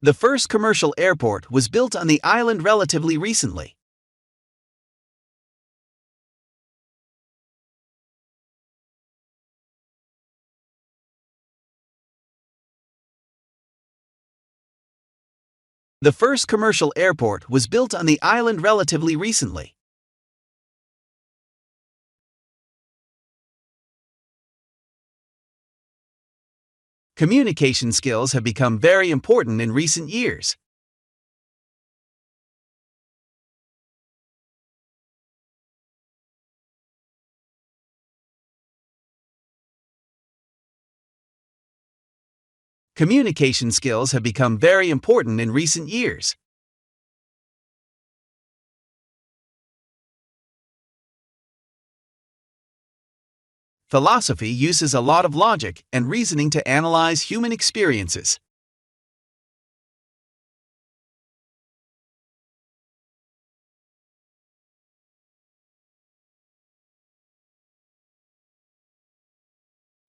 The first commercial airport was built on the island relatively recently. The first commercial airport was built on the island relatively recently. Communication skills have become very important in recent years. Communication skills have become very important in recent years. Philosophy uses a lot of logic and reasoning to analyze human experiences.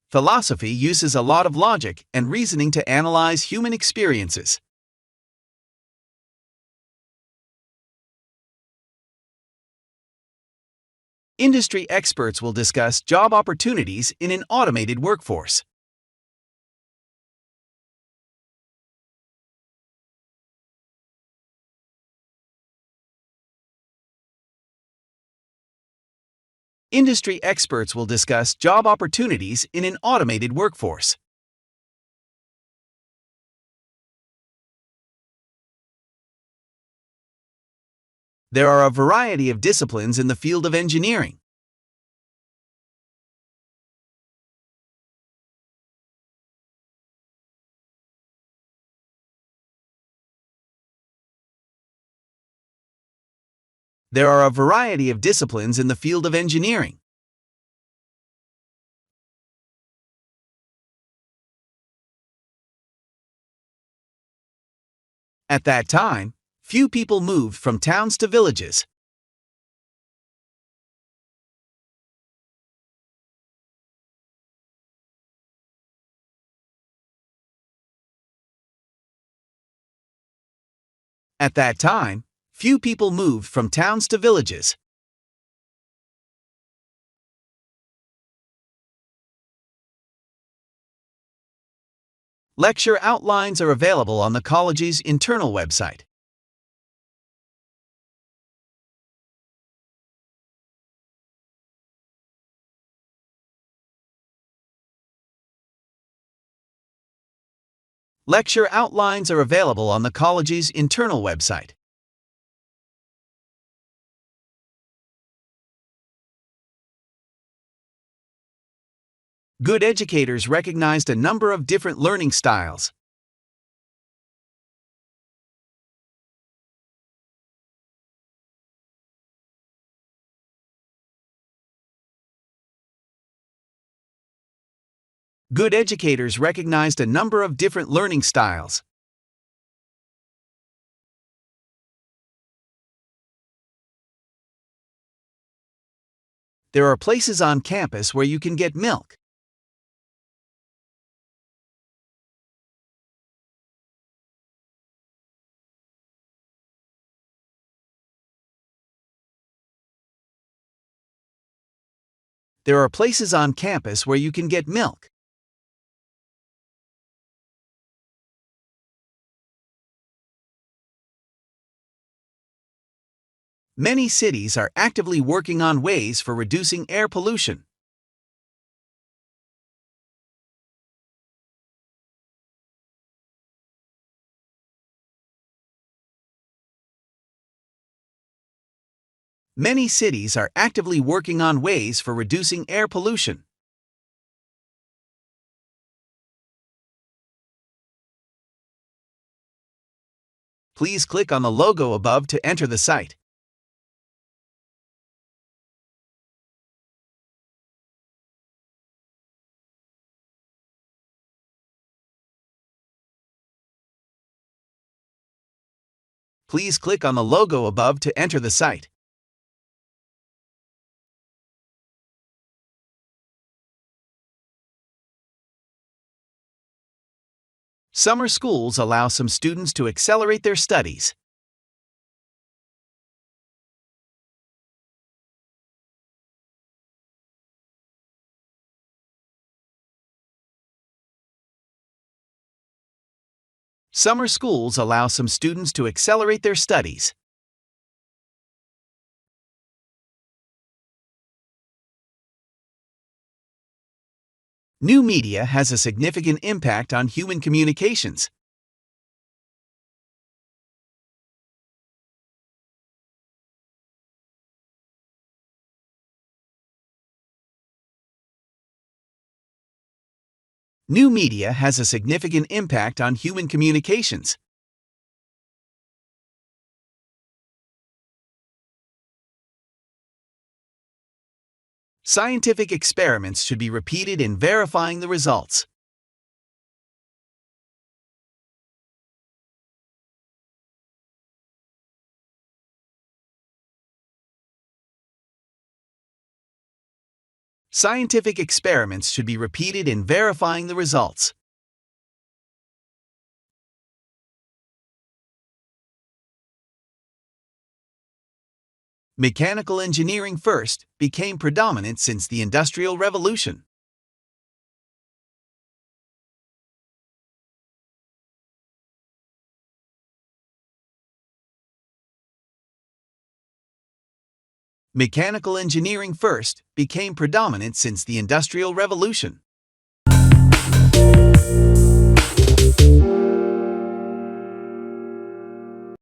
Philosophy uses a lot of logic and reasoning to analyze human experiences. Industry experts will discuss job opportunities in an automated workforce. Industry experts will discuss job opportunities in an automated workforce. There are a variety of disciplines in the field of engineering. There are a variety of disciplines in the field of engineering. At that time, few people moved from towns to villages. At that time, few people moved from towns to villages. Lecture outlines are available on the college's internal website. Lecture outlines are available on the college's internal website. Good educators recognized a number of different learning styles. Good educators recognized a number of different learning styles. There are places on campus where you can get milk. There are places on campus where you can get milk. Many cities are actively working on ways for reducing air pollution. Many cities are actively working on ways for reducing air pollution. Please click on the logo above to enter the site. Please click on the logo above to enter the site. Summer schools allow some students to accelerate their studies. Summer schools allow some students to accelerate their studies. New media has a significant impact on human communications. New media has a significant impact on human communications. Scientific experiments should be repeated in verifying the results. Scientific experiments should be repeated in verifying the results. Mechanical engineering first became predominant since the Industrial Revolution. Mechanical engineering first became predominant since the Industrial Revolution.